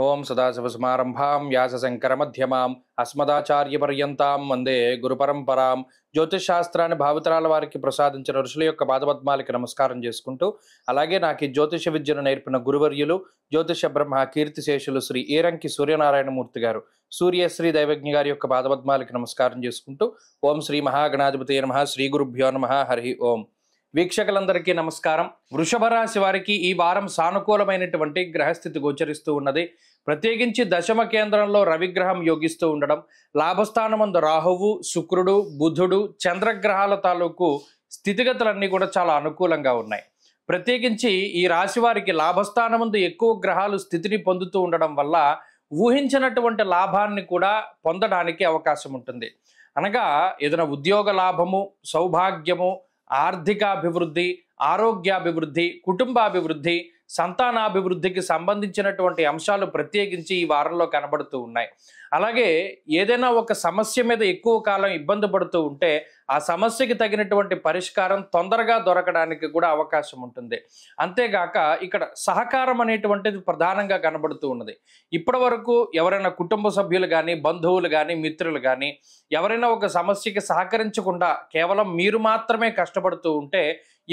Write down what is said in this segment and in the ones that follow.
ఓం సదాశివసమారంభాం వ్యాసశంకరమధ్యమాం అస్మదాచార్యపర్యంతాం వందే గురుపరంపరాం. జ్యోతిషశాస్త్రాన్ని భావితరాల వారికి ప్రసాదించిన ఋషుల యొక్క పాదపద్మాలకి నమస్కారం చేసుకుంటూ, అలాగే నాకు ఈ జ్యోతిష విద్యను నేర్పిన గురువర్యులు జ్యోతిష బ్రహ్మ కీర్తిశేషులు శ్రీ ఈరంకి సూర్యనారాయణమూర్తి గారు, సూర్యశ్రీ దైవజ్ఞ గారి యొక్క పాదపద్మాలకి నమస్కారం చేసుకుంటూ, ఓం శ్రీ మహాగణాధిపతి నమః, శ్రీ గురుభ్యో నమః, హరి ఓం. వీక్షకులందరికీ నమస్కారం. వృషభ రాశి వారికి ఈ వారం సానుకూలమైనటువంటి గ్రహస్థితి గోచరిస్తూ ఉన్నది. ప్రత్యేకించి దశమ కేంద్రంలో రవిగ్రహం యోగిస్తూ ఉండడం, లాభస్థానమందు రాహువు, శుక్రుడు, బుధుడు, చంద్రగ్రహాల తాలూకు స్థితిగతులన్నీ కూడా చాలా అనుకూలంగా ఉన్నాయి. ప్రత్యేకించి ఈ రాశి వారికి లాభస్థానమందు ఎక్కువ గ్రహాలు స్థితిని పొందుతూ ఉండడం వల్ల ఊహించినటువంటి లాభాన్ని కూడా పొందడానికి అవకాశం ఉంటుంది. అనగా ఏదైనా ఉద్యోగ లాభము, సౌభాగ్యము, ఆర్థికాభివృద్ధి, ఆరోగ్యాభివృద్ధి, కుటుంబాభివృద్ధి, సంతానాభివృద్ధికి సంబంధించినటువంటి అంశాలు ప్రత్యేకించి ఈ వారంలో కనబడుతూ ఉన్నాయి. అలాగే ఏదైనా ఒక సమస్య మీద ఎక్కువ కాలం ఇబ్బంది పడుతూ ఉంటే ఆ సమస్యకి తగినటువంటి పరిష్కారం తొందరగా దొరకడానికి కూడా అవకాశం ఉంటుంది. అంతేగాక ఇక్కడ సహకారం అనేటువంటిది ప్రధానంగా కనబడుతూ ఉన్నది. ఇప్పటి వరకు ఎవరైనా కుటుంబ సభ్యులు కానీ, బంధువులు కానీ, మిత్రులు కానీ ఎవరైనా ఒక సమస్యకి సహకరించకుండా కేవలం మీరు మాత్రమే కష్టపడుతూ ఉంటే,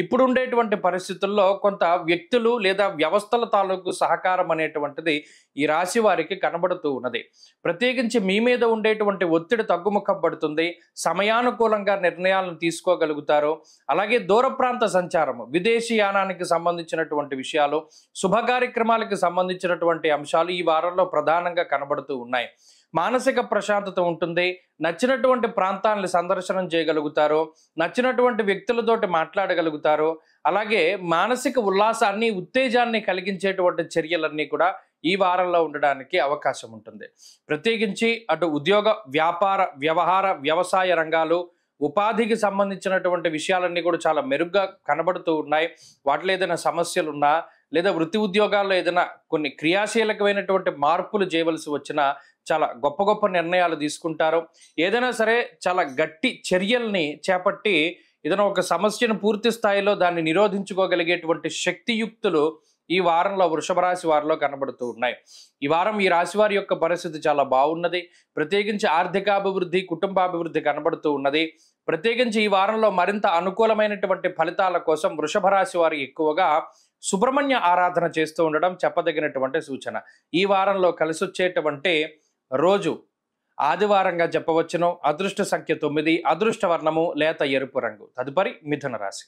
ఇప్పుడు ఉండేటువంటి పరిస్థితుల్లో కొంత వ్యక్తులు లేదా వ్యవస్థల తాలూకు సహకారం అనేటువంటిది ఈ రాశి వారికి కనబడుతూ ఉన్నది. ప్రత్యేకించి మీ మీద ఉండేటువంటి ఒత్తిడి తగ్గుముఖం పడుతుంది. సమయానుకూలంగా నిర్ణయాలను తీసుకోగలుగుతారు. అలాగే దూర ప్రాంత సంచారము, విదేశీ యానానికి సంబంధించినటువంటి విషయాలు, శుభ కార్యక్రమాలకు సంబంధించినటువంటి అంశాలు ఈ వారంలో ప్రధానంగా కనబడుతూ ఉన్నాయి. మానసిక ప్రశాంతత ఉంటుంది. నచ్చినటువంటి ప్రాంతాలను సందర్శనం చేయగలుగుతారు. నచ్చినటువంటి వ్యక్తులతోటి మాట్లాడగలుగుతారు. అలాగే మానసిక ఉల్లాసాన్ని, ఉత్తేజాన్ని కలిగించేటువంటి చర్యలన్నీ కూడా ఈ వారంలో ఉండడానికి అవకాశం ఉంటుంది. ప్రత్యేకించి అటు ఉద్యోగ, వ్యాపార, వ్యవహార, వ్యవసాయ రంగాలు, ఉపాధికి సంబంధించినటువంటి విషయాలన్నీ కూడా చాలా మెరుగ్గా కనబడుతూ ఉన్నాయి. వాటిలో ఏదైనా సమస్యలు ఉన్నా, లేదా వృత్తి ఉద్యోగాల్లో ఏదైనా కొన్ని క్రియాశీలకమైనటువంటి మార్పులు చేయవలసి వచ్చినా చాలా గొప్ప గొప్ప నిర్ణయాలు తీసుకుంటారు. ఏదైనా సరే చాలా గట్టి చర్యల్ని చేపట్టి ఏదైనా ఒక సమస్యను పూర్తి స్థాయిలో దాన్ని నిరోధించుకోగలిగేటువంటి శక్తియుక్తులు ఈ వారంలో వృషభ రాశి వారిలో కనబడుతూ ఉన్నాయి. ఈ వారం ఈ రాశి వారి యొక్క పరిస్థితి చాలా బాగున్నది. ప్రత్యేకించి ఆర్థికాభివృద్ధి, కుటుంబాభివృద్ధి కనబడుతూ ఉన్నది. ప్రత్యేకించి ఈ వారంలో మరింత అనుకూలమైనటువంటి ఫలితాల కోసం వృషభ రాశి వారు ఎక్కువగా సుబ్రహ్మణ్య ఆరాధన చేస్తూ ఉండడం చెప్పదగినటువంటి సూచన. ఈ వారంలో కలిసొచ్చేటువంటి రోజు ఆదివారంగా చెప్పవచ్చును. అదృష్ట సంఖ్య 9, అదృష్ట వర్ణము లేత ఎరుపు రంగు. తదుపరి మిథున రాశి.